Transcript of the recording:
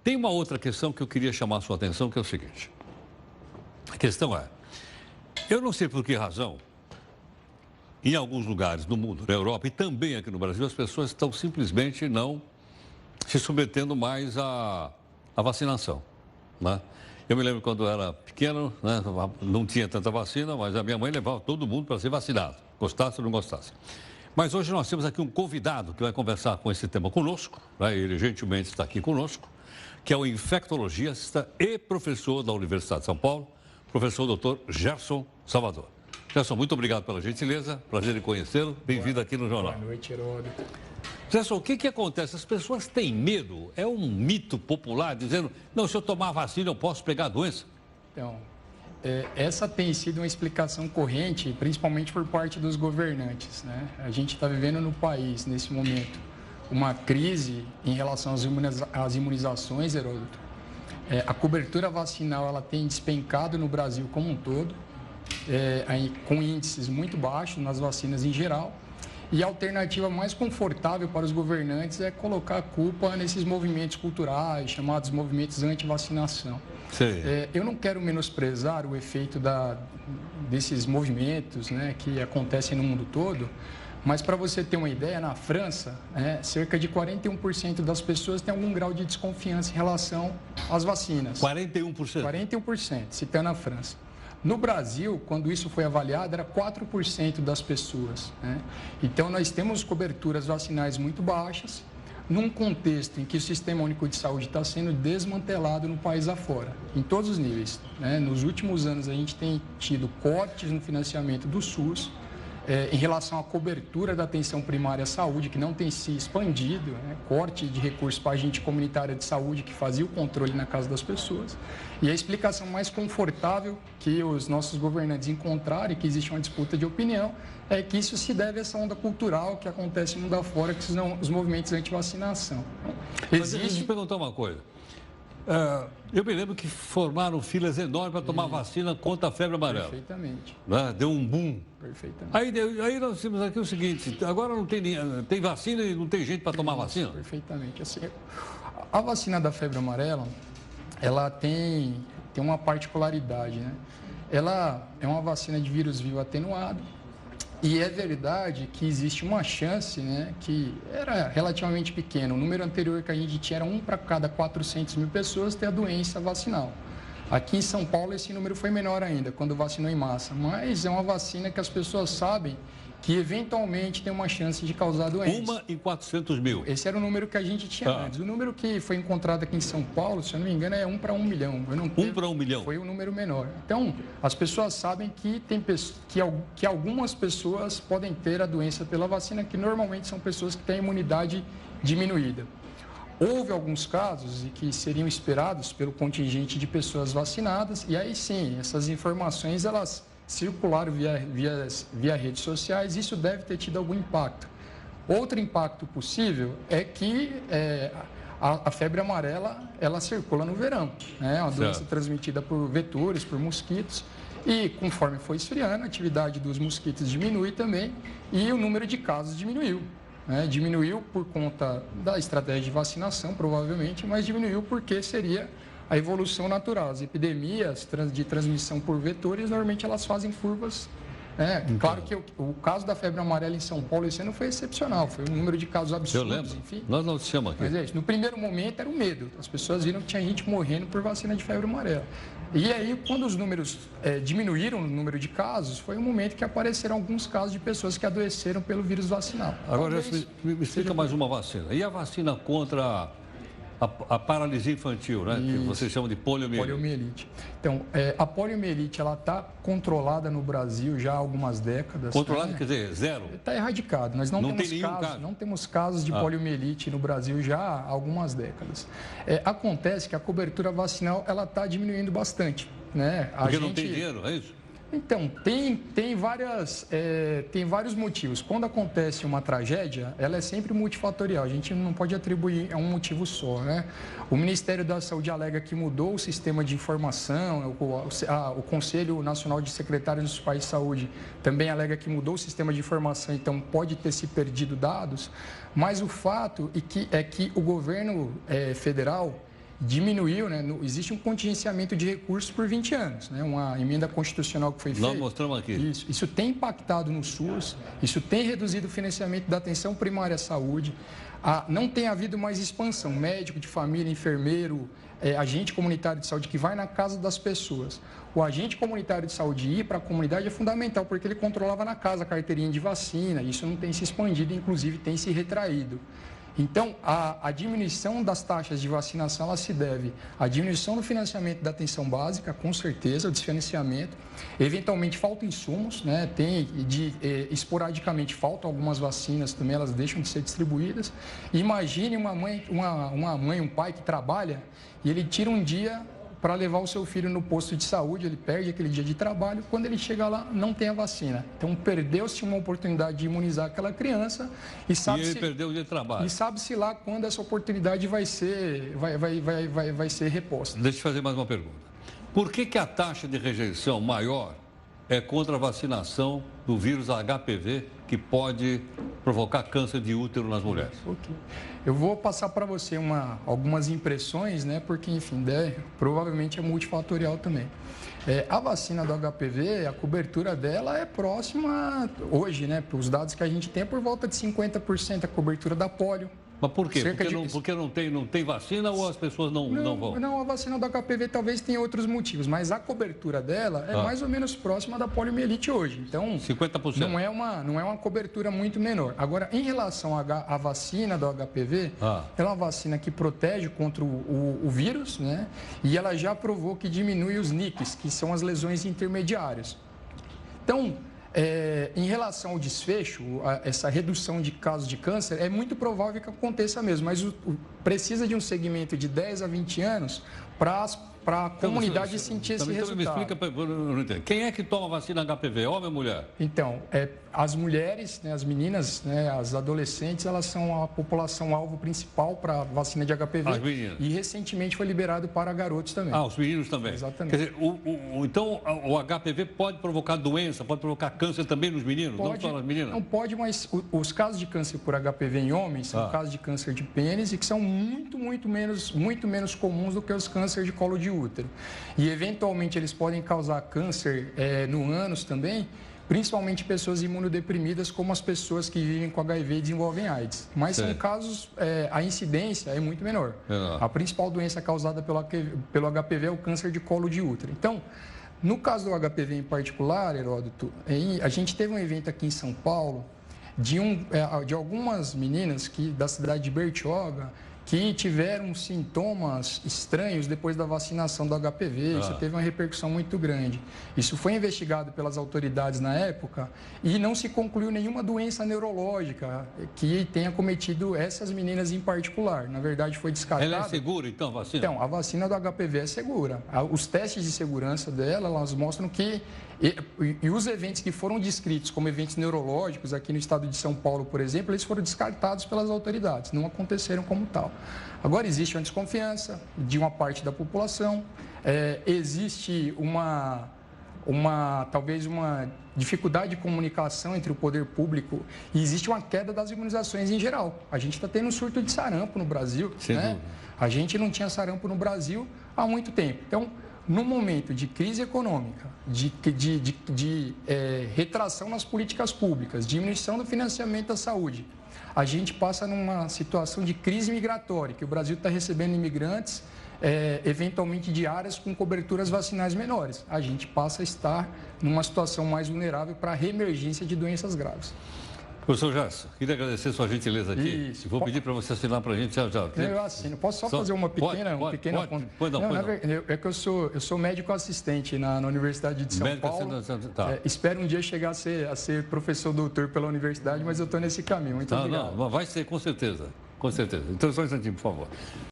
Tem uma outra questão que eu queria chamar a sua atenção, que é o seguinte. A questão é, eu não sei por que razão, em alguns lugares do mundo, na Europa e também aqui no Brasil, as pessoas estão simplesmente não se submetendo mais à vacinação, né? Eu me lembro quando eu era pequeno, né, não tinha tanta vacina, mas a minha mãe levava todo mundo para ser vacinado, gostasse ou não gostasse. Mas hoje nós temos aqui um convidado que vai conversar com esse tema conosco, né, ele gentilmente está aqui conosco, que é o infectologista e professor da Universidade de São Paulo, professor Dr. Gerson Salvador. Gerson, muito obrigado pela gentileza, prazer em conhecê-lo, bem-vindo aqui no Jornal. Boa noite, Heródoto. Gerson, o que acontece? As pessoas têm medo, é um mito popular dizendo, não, se eu tomar vacina eu posso pegar a doença? Então, essa tem sido uma explicação corrente, principalmente por parte dos governantes, né? A gente está vivendo no país, nesse momento, uma crise em relação às imunizações, Heródoto. A cobertura vacinal ela tem despencado no Brasil como um todo, com índices muito baixos nas vacinas em geral. E a alternativa mais confortável para os governantes é colocar a culpa nesses movimentos culturais, chamados movimentos anti-vacinação. Eu não quero menosprezar o efeito desses movimentos, né, que acontecem no mundo todo, mas para você ter uma ideia, na França, cerca de 41% das pessoas têm algum grau de desconfiança em relação às vacinas. 41%? 41%, citando a França. No Brasil, quando isso foi avaliado, era 4% das pessoas, né? Então, nós temos coberturas vacinais muito baixas, num contexto em que o Sistema Único de Saúde está sendo desmantelado no país afora, em todos os níveis, né? Nos últimos anos, a gente tem tido cortes no financiamento do SUS, em relação à cobertura da atenção primária à saúde, que não tem se expandido, né? Corte de recursos para a agente comunitária de saúde, que fazia o controle na casa das pessoas. E a explicação mais confortável que os nossos governantes encontraram, e que existe uma disputa de opinião, é que isso se deve a essa onda cultural que acontece no mundo afora, que são os movimentos anti-vacinação. Mas deixa eu te perguntar uma coisa. Eu me lembro que formaram filas enormes para tomar vacina contra a febre amarela. Perfeitamente. Né? Deu um boom. Perfeitamente. Aí nós temos aqui o seguinte, agora não tem vacina e não tem gente para tomar vacina? Perfeitamente. Assim, a vacina da febre amarela, ela tem uma particularidade, né? Ela é uma vacina de vírus vivo atenuado. E é verdade que existe uma chance, né, que era relativamente pequena. O número anterior que a gente tinha era 1 para cada 400 mil pessoas ter a doença vacinal. Aqui em São Paulo esse número foi menor ainda, quando vacinou em massa. Mas é uma vacina que as pessoas sabem que eventualmente tem uma chance de causar doença. 1 em 400 mil. Esse era o número que a gente tinha antes. O número que foi encontrado aqui em São Paulo, se eu não me engano, é 1 para 1 milhão. 1 para 1 milhão? Foi um número menor. Então, as pessoas sabem que algumas pessoas podem ter a doença pela vacina, que normalmente são pessoas que têm imunidade diminuída. Houve alguns casos e que seriam esperados pelo contingente de pessoas vacinadas, e aí sim, essas informações, elas circularam via redes sociais, isso deve ter tido algum impacto. Outro impacto possível é que a febre amarela, ela circula no verão, né? É uma doença transmitida por vetores, por mosquitos, e conforme foi esfriando, a atividade dos mosquitos diminui também e o número de casos diminuiu. Né? Diminuiu por conta da estratégia de vacinação, provavelmente, mas diminuiu porque seria a evolução natural. As epidemias de transmissão por vetores, normalmente elas fazem curvas. Claro que o caso da febre amarela em São Paulo esse ano foi excepcional, foi um número de casos absurdos. Eu lembro. Enfim. Nós não chamamos aqui. Mas é isso. No primeiro momento era o medo. As pessoas viram que tinha gente morrendo por vacina de febre amarela. E aí, quando os números diminuíram o número de casos, foi um momento que apareceram alguns casos de pessoas que adoeceram pelo vírus vacinal. Agora, me explica mais uma vacina. E a vacina contra a paralisia infantil, né? Que vocês chamam de poliomielite. Então, a poliomielite, ela está controlada no Brasil já há algumas décadas. Controlada, quer dizer, zero? Está erradicado. Nós não temos casos de poliomielite no Brasil já há algumas décadas. Acontece que a cobertura vacinal, ela está diminuindo bastante, né? Porque não tem dinheiro, é isso? Então, tem vários motivos. Quando acontece uma tragédia, ela é sempre multifatorial. A gente não pode atribuir a um motivo só, né? O Ministério da Saúde alega que mudou o sistema de informação, o Conselho Nacional de Secretários dos Países de Saúde também alega que mudou o sistema de informação, então pode ter se perdido dados. Mas o fato é que o governo federal, diminuiu, né? Existe um contingenciamento de recursos por 20 anos, né? Uma emenda constitucional que foi feita. Nós mostramos aqui. Isso tem impactado no SUS, isso tem reduzido o financiamento da atenção primária à saúde. Não tem havido mais expansão, médico de família, enfermeiro, agente comunitário de saúde que vai na casa das pessoas. O agente comunitário de saúde ir para a comunidade é fundamental, porque ele controlava na casa a carteirinha de vacina, isso não tem se expandido, inclusive tem se retraído. Então, a diminuição das taxas de vacinação, ela se deve à diminuição do financiamento da atenção básica, com certeza, o desfinanciamento. Eventualmente, faltam insumos, né? Esporadicamente faltam algumas vacinas também, elas deixam de ser distribuídas. Imagine uma mãe, um pai que trabalha e ele tira um dia para levar o seu filho no posto de saúde, ele perde aquele dia de trabalho, quando ele chega lá, não tem a vacina. Então, perdeu-se uma oportunidade de imunizar aquela criança e perdeu o dia de trabalho. E sabe-se lá quando essa oportunidade vai ser reposta. Deixa eu fazer mais uma pergunta. Por que a taxa de rejeição maior é contra a vacinação do vírus HPV, que pode provocar câncer de útero nas mulheres? Okay. Eu vou passar para você algumas impressões, né? Porque, enfim, provavelmente é multifatorial também. A vacina do HPV, a cobertura dela é próxima, hoje, né? Os dados que a gente tem é por volta de 50% a cobertura da polio. Mas por quê? Porque não tem vacina ou as pessoas não vão? Não, a vacina do HPV talvez tenha outros motivos, mas a cobertura dela é mais ou menos próxima da poliomielite hoje. Então, 50%. Não é uma cobertura muito menor. Agora, em relação à vacina do HPV, ela é uma vacina que protege contra o vírus, né? E ela já provou que diminui os NICs, que são as lesões intermediárias. Então, em relação ao desfecho, essa redução de casos de câncer, é muito provável que aconteça mesmo, mas precisa de um segmento de 10 a 20 anos para a comunidade sentir esse resultado. Me explica, eu não entendo. Quem é que toma vacina HPV, homem ou mulher? Então, as mulheres, né, as meninas, né, as adolescentes, elas são a população-alvo principal para a vacina de HPV. As meninas. E recentemente foi liberado para garotos também. Os meninos também. Exatamente. Quer dizer, então o HPV pode provocar doença, pode provocar câncer também nos meninos, pode, não só nas meninas? Não pode, mas os casos de câncer por HPV em homens são casos de câncer de pênis e que são muito menos comuns do que os cânceres de colo de útero. E, eventualmente, eles podem causar câncer no ânus também, principalmente pessoas imunodeprimidas, como as pessoas que vivem com HIV e desenvolvem AIDS. Mas são casos, a incidência é muito menor. A principal doença causada pelo HPV é o câncer de colo de útero. Então, no caso do HPV em particular, Heródoto, a gente teve um evento aqui em São Paulo de algumas meninas da cidade de Bertioga, que tiveram sintomas estranhos depois da vacinação do HPV. Isso teve uma repercussão muito grande. Isso foi investigado pelas autoridades na época e não se concluiu nenhuma doença neurológica que tenha cometido essas meninas em particular. Na verdade, foi descartada. Ela é segura, então, a vacina? Então, a vacina do HPV é segura. Os testes de segurança dela, elas mostram que... E os eventos que foram descritos como eventos neurológicos aqui no estado de São Paulo, por exemplo, eles foram descartados pelas autoridades, não aconteceram como tal. Agora, existe uma desconfiança de uma parte da população, existe talvez uma dificuldade de comunicação entre o poder público e existe uma queda das imunizações em geral. A gente está tendo um surto de sarampo no Brasil, né? A gente não tinha sarampo no Brasil há muito tempo. Então, no momento de crise econômica, de retração nas políticas públicas, diminuição do financiamento da saúde, a gente passa numa situação de crise migratória, que o Brasil está recebendo imigrantes, eventualmente de áreas com coberturas vacinais menores. A gente passa a estar numa situação mais vulnerável para a reemergência de doenças graves. Professor Gerson, queria agradecer sua gentileza aqui. Isso. Vou pedir para você assinar para a gente já. Eu assino. Posso só fazer uma pequena... É que eu sou médico assistente na Universidade de São Paulo. Espero um dia chegar a ser professor doutor pela universidade, mas eu estou nesse caminho. Muito obrigado. Não, vai ser, com certeza. Com certeza. Então, só um instantinho, por favor.